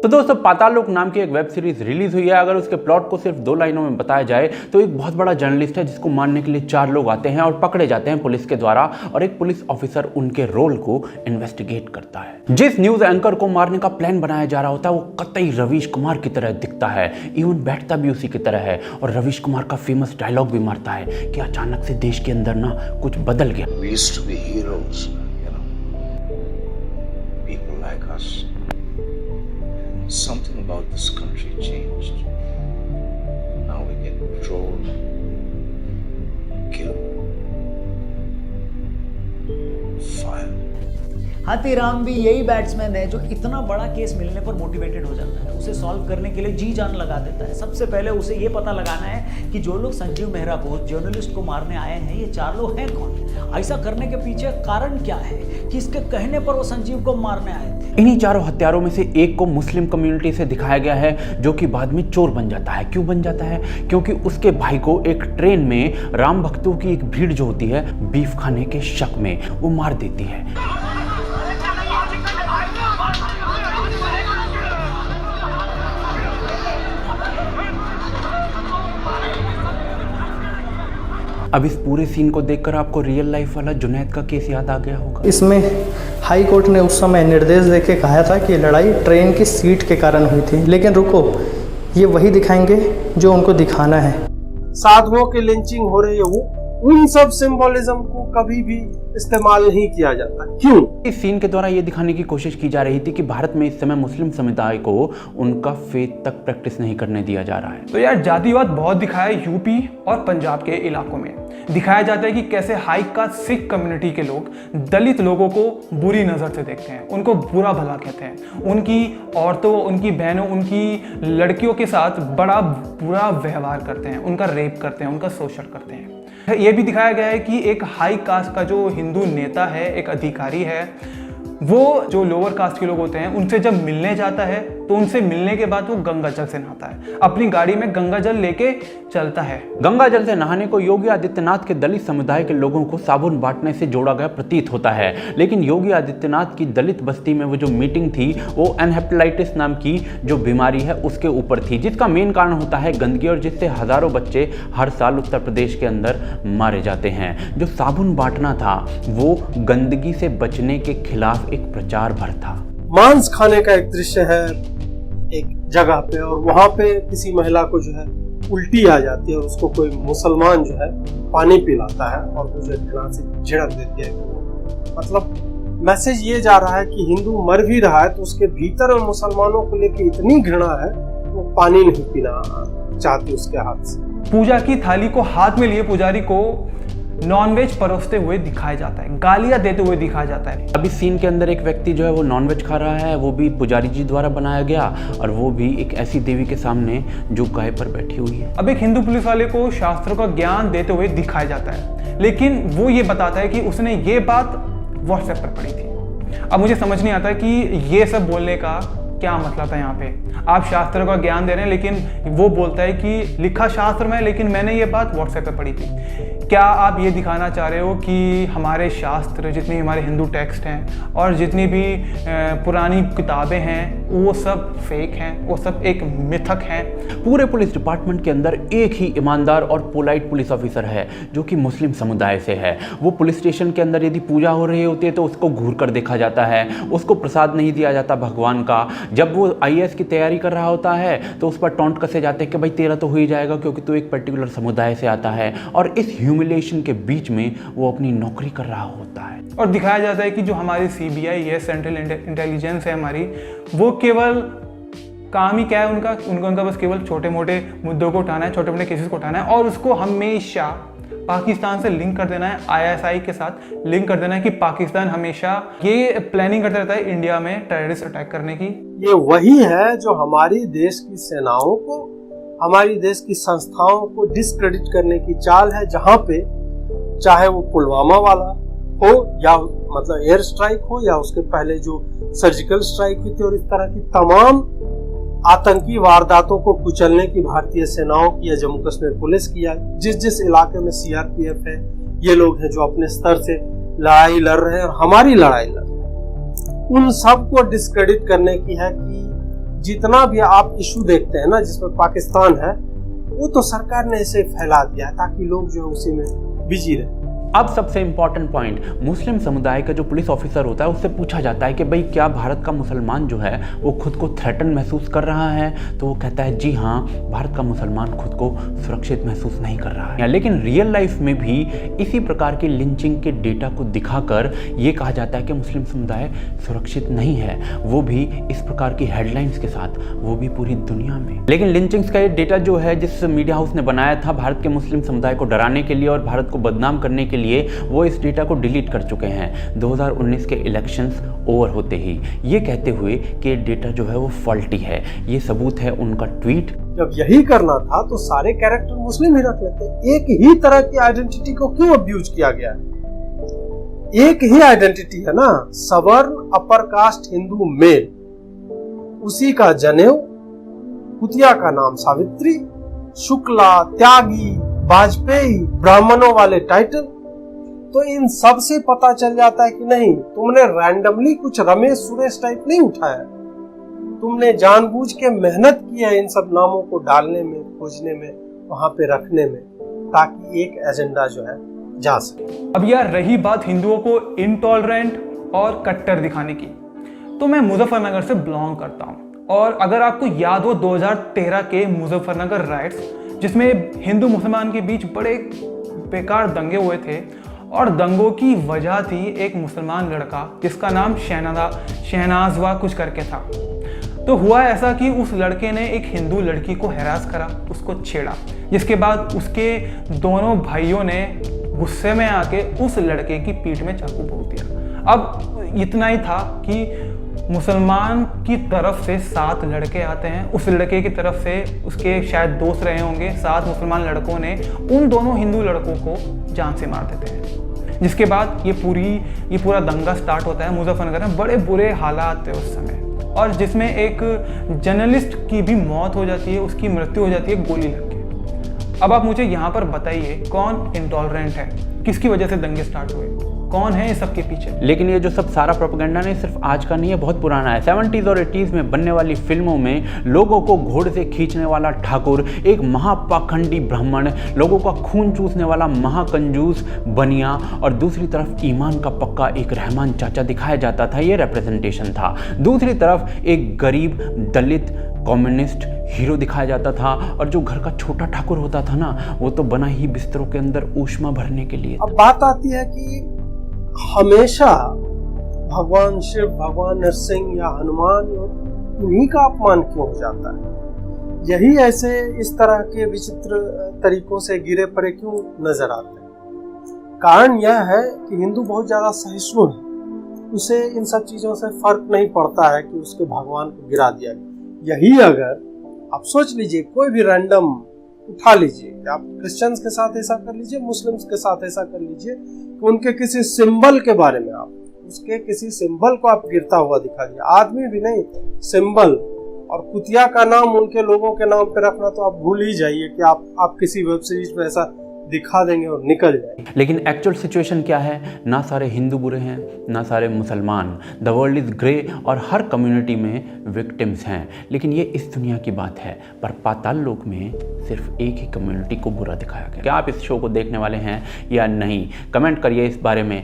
तो दोस्तों पाताल लोक नाम की एक वेब सीरीज रिलीज हुई है। अगर उसके प्लॉट को सिर्फ 2 लाइनों में बताया जाए तो एक बहुत बड़ा जर्नलिस्ट है जिसको मारने के लिए 4 लोग आते हैं और पकड़े जाते हैं पुलिस के द्वारा, और एक पुलिस ऑफिसर उनके रोल को इन्वेस्टिगेट करता है। जिस न्यूज एंकर को मारने का प्लान बनाया जा रहा होता है वो कतई रवीश कुमार की तरह दिखता है, इवन बैठता भी उसी की तरह है, और रवीश कुमार का फेमस डायलॉग भी मारता है कि अचानक से देश के अंदर ना कुछ बदल गया। We used to be heroes, you know, people like us. Something about this country changed. Now we get trolled, killed, fired. Hathiram भी यही बैट्समैन है जो इतना बड़ा केस मिलने पर मोटिवेटेड हो जाता है, उसे सॉल्व करने के लिए जी जान लगा देता है। सबसे पहले उसे ये पता लगाना है कि जो लोग संजीव मेहरा को जर्नलिस्ट को मारने आए हैं ये 4 लोग हैं कौन, ऐसा करने के पीछे कारण क्या है, किसके कहने पर वो संजीव को मारने आए थे। इन्हीं 4 हत्यारों में से एक को मुस्लिम कम्युनिटी से दिखाया गया है जो कि बाद में चोर बन जाता है। क्यों बन जाता है? क्योंकि उसके भाई को एक ट्रेन में राम भक्तों की एक भीड़ जो होती है बीफ खाने के शक में वो मार देती है। अब इस पूरे सीन को देखकर आपको रियल लाइफ वाला जुनैद का केस याद आ गया होगा। इसमें हाई कोर्ट ने उस समय निर्देश देके कहा था कि लड़ाई ट्रेन की सीट के कारण हुई थी, लेकिन रुको, ये वही दिखाएंगे जो उनको दिखाना है। साधुओं की लिंचिंग हो रही है, वो उन सब सिंबोलिज्म को कभी भी इस्तेमाल नहीं किया जाता। क्यों? इस सीन के द्वारा ये दिखाने की कोशिश की जा रही थी कि भारत में इस समय मुस्लिम समुदाय को उनका फेथ तक प्रैक्टिस नहीं करने दिया जा रहा है। तो यार जातिवाद बहुत दिखाया है यूपी और पंजाब के इलाकों में। दिखाया जाता है कि कैसे हाई कास्ट सिख कम्युनिटी के लोग दलित लोगों को बुरी नज़र से देखते हैं, उनको बुरा भला कहते हैं, उनकी औरतों, उनकी बहनों, उनकी लड़कियों के साथ बड़ा बुरा व्यवहार करते हैं, उनका रेप करते हैं, उनका शोषण करते हैं। ये भी दिखाया गया है कि एक हाई कास्ट का जो हिंदू नेता है, एक अधिकारी है, वो जो लोअर कास्ट के लोग होते हैं उनसे जब मिलने जाता है तो उनसे मिलने के बाद वो गंगा जल से नहाता है, अपनी गाड़ी में गंगा जल लेके चलता है। गंगा जल से नहाने को योगी आदित्यनाथ के दलित समुदाय के लोगों को साबुन बांटने से जोड़ा गया प्रतीत होता है, लेकिन योगी आदित्यनाथ की दलित बस्ती में वो जो मीटिंग थी वो एनहेपेटाइटिस नाम की जो बीमारी है उसके ऊपर थी, जिसका मेन कारण होता है गंदगी, और जिससे हजारों बच्चे हर साल उत्तर प्रदेश के अंदर मारे जाते हैं। जो साबुन बांटना था वो गंदगी से बचने के खिलाफ एक प्रचार भर था। मांस खाने का एक दृश्य है एक जगह पे, और वहां पे किसी महिला को जो है उल्टी आ जाती है और उसको कोई मुसलमान जो है पानी पिलाता है और वो जो घृणा से झिड़क देती है। मतलब मैसेज ये जा रहा है कि हिंदू मर भी रहा है तो उसके भीतर मुसलमानों को लेकर इतनी घृणा है वो पानी नहीं पीना चाहती उसके हाथ से। पूजा की थाली को हाथ में लिए पुजारी को नॉनवेज परोसते हुए दिखाया जाता है, गालियां देते हुए दिखाया जाता है। अभी सीन के अंदर एक व्यक्ति जो है वो नॉनवेज खा रहा है, वो भी पुजारी जी द्वारा बनाया गया, और वो भी एक ऐसी देवी के सामने जो गाय पर बैठी हुई है। अब एक हिंदू पुलिस वाले को शास्त्रों का ज्ञान देते हुए दिखाया जाता है, लेकिन वो ये बताता है कि उसने ये बात व्हाट्सएप पर पढ़ी थी। अब मुझे समझ नहीं आता कि ये सब बोलने का क्या मतलब है। यहाँ पे आप शास्त्रों का ज्ञान दे रहे हैं, लेकिन वो बोलता है कि लिखा शास्त्र में, लेकिन मैंने ये बात व्हाट्सएप पे पढ़ी थी। क्या आप ये दिखाना चाह रहे हो कि हमारे शास्त्र, जितनी हमारे हिंदू टेक्स्ट हैं और जितनी भी पुरानी किताबें हैं वो सब फेक हैं, वो सब एक मिथक हैं? पूरे पुलिस डिपार्टमेंट के अंदर एक ही ईमानदार और पोलाइट पुलिस ऑफिसर है जो कि मुस्लिम समुदाय से है। वो पुलिस स्टेशन के अंदर यदि पूजा हो रही होती है तो उसको घूर कर देखा जाता है, उसको प्रसाद नहीं दिया जाता भगवान का। जब वो IAS की तैयारी कर रहा होता है तो उस पर टॉन्ट कसे जाते हैं कि भाई तेरा तो हो ही जाएगा क्योंकि तू एक पर्टिकुलर समुदाय से आता है, और इस ह्यूमिलिएशन के बीच में वो अपनी नौकरी कर रहा होता है। और दिखाया जाता है कि जो हमारी CBI है, सेंट्रल इंटेलिजेंस है हमारी, वो केवल काम ही क्या है उनका बस केवल छोटे मोटे मुद्दों को उठाना है, छोटे मोटे केसेस को उठाना है, और उसको हमेशा पाकिस्तान से लिंक कर देना है, ISI के साथ लिंक कर देना है कि पाकिस्तान हमेशा ये प्लानिंग करता रहता है इंडिया में टेररिस्ट अटैक करने की। ये वही है जो हमारी देश की सेनाओं को, हमारी देश की संस्थाओं को डिस्क्रेडिट करने की चाल है, जहां पे चाहे वो पुलवामा वाला हो या मतलब एयर स्ट्राइक हो या उसके पहले जो सर्जिकल स्ट्राइक हुई थी, और इस तरह की तमाम आतंकी वारदातों को कुचलने की भारतीय सेनाओं की या जम्मू कश्मीर पुलिस की, या जिस जिलाके में CRPF है, ये लोग हैं जो अपने स्तर से लड़ाई लड़ रहे हैं और हमारी लड़ाई लड़ रहे हैं, उन सब को डिस्क्रेडिट करने की है कि जितना भी आप इशू देखते हैं ना जिसमें पाकिस्तान है, वो तो सरकार ने इसे फैला दिया है ताकि लोग जो है उसी में बिजी रहे। अब सबसे इंपॉर्टेंट पॉइंट, मुस्लिम समुदाय का जो पुलिस ऑफिसर होता है उससे पूछा जाता है कि भाई क्या भारत का मुसलमान जो है वो खुद को थ्रेटन महसूस कर रहा है, तो वो कहता है जी हाँ, भारत का मुसलमान खुद को सुरक्षित महसूस नहीं कर रहा है। लेकिन रियल लाइफ में भी इसी प्रकार के लिंचिंग के डेटा को दिखाकर ये कहा जाता है कि मुस्लिम समुदाय सुरक्षित नहीं है, वो भी इस प्रकार की हेडलाइंस के साथ, वो भी पूरी दुनिया में। लेकिन लिंचिंग्स का ये डेटा जो है जिस मीडिया हाउस ने बनाया था भारत के मुस्लिम समुदाय को डराने के लिए और भारत को बदनाम करने के लिए, वो इस डेटा को डिलीट कर चुके हैं 2019 के इलेक्शंस ओवर होते ही, ये कहते हुए कि डेटा जो है वो फॉल्टी है। ये सबूत है उनका ट्वीट। जब यही करना था तो सारे कैरेक्टर मुस्लिम ही रख लेते। एक ही तरह की आइडेंटिटी को क्यों अब्यूज किया गया है? एक ही आइडेंटिटी है ना, सवर्ण अपर कास्ट हिंदू मेल, उसी का जनेऊ, कुतिया का नाम सावित्री, शुक्ला, त्यागी, वाजपेयी, ब्राह्मणों वाले टाइटल। तो इन सब से पता चल जाता है कि नहीं, तुमने रैंडमली कुछ रमेश सुरेश टाइप नहीं उठाया, तुमने जानबूझ के मेहनत की है इन सब नामों को डालने में, खोजने में, वहां पे रखने में, ताकि एक एजेंडा जो है जा सके। अब यार रही बात हिंदुओं को इनटॉलरेंट और कट्टर दिखाने की, तो मैं मुजफ्फरनगर से बिलोंग करता हूँ, और अगर आपको याद हो 2013 के मुजफ्फरनगर राइट्स, जिसमें हिंदू मुसलमान के बीच बड़े बेकार दंगे हुए थे, और दंगों की वजह थी एक मुसलमान लड़का जिसका नाम शहनाजवा कुछ करके था। तो हुआ ऐसा कि उस लड़के ने एक हिंदू लड़की को हैरास करा, उसको छेड़ा, जिसके बाद उसके दोनों भाइयों ने गुस्से में आके उस लड़के की पीठ में चाकू भोंक दिया। अब इतना ही था कि मुसलमान की तरफ से 7 लड़के आते हैं, उस लड़के की तरफ से उसके शायद दोस्त रहे होंगे, 7 मुसलमान लड़कों ने उन दोनों हिंदू लड़कों को जान से मार देते हैं। जिसके बाद ये पूरा दंगा स्टार्ट होता है मुजफ्फरनगर में। बड़े बुरे हालात थे उस समय, और जिसमें एक जर्नलिस्ट की भी मौत हो जाती है, उसकी मृत्यु हो जाती है गोली लग के। अब आप मुझे यहाँ पर बताइए कौन इंटॉलरेंट है, किसकी वजह से दंगे स्टार्ट हुए, कौन है इस सब के पीछे? लेकिन ये जो सब सारा प्रोपेगेंडा नहीं सिर्फ आज का नहीं है, बहुत पुराना है। 70s और 80s में बनने वाली फिल्मों में लोगों को घोड़े से खींचने वाला ठाकुर, एक महापाखंडी ब्राह्मण, लोगों का खून चूसने वाला महाकंजूस बनिया, और दूसरी तरफ ईमान का पक्का एक रहमान चाचा दिखाया जाता था। ये रिप्रेजेंटेशन था। दूसरी तरफ एक गरीब दलित कम्युनिस्ट हीरो दिखाया जाता था, और जो घर का छोटा ठाकुर होता था ना, वो तो बना ही बिस्तरों के अंदर ऊष्मा भरने के लिए। अब बात आती है कि हमेशा भगवान शिव, भगवान नरसिंह या हनुमान, इन्हीं का अपमान क्यों हो जाता है? यही ऐसे इस तरह के विचित्र तरीकों से गिरे पड़े क्यों नजर आते हैं? कारण यह है कि हिंदू बहुत ज्यादा सहिष्णु है, उसे इन सब चीजों से फर्क नहीं पड़ता है कि उसके भगवान को गिरा दिया गया। यही अगर आप सोच लीजिए, कोई भी रैंडम उठा लीजिए, आप क्रिश्चियंस के साथ ऐसा कर लीजिए, मुस्लिम्स के साथ ऐसा कर लीजिए कि उनके किसी सिंबल के बारे में आप उसके किसी सिंबल को आप गिरता हुआ दिखा दिया, आदमी भी नहीं सिंबल, और कुतिया का नाम उनके लोगों के नाम पे रखना तो आप भूल ही जाइए कि आप किसी वेब सीरीज में ऐसा दिखा देंगे और निकल जाएंगे। लेकिन एक्चुअल सिचुएशन क्या है? ना सारे हिंदू बुरे हैं, ना सारे मुसलमान। द वर्ल्ड इज़ ग्रे, और हर कम्युनिटी में विक्टिम्स हैं। लेकिन ये इस दुनिया की बात है, पर पाताल लोक में सिर्फ एक ही कम्युनिटी को बुरा दिखाया गया। क्या आप इस शो को देखने वाले हैं या नहीं? कमेंट करिए इस बारे में।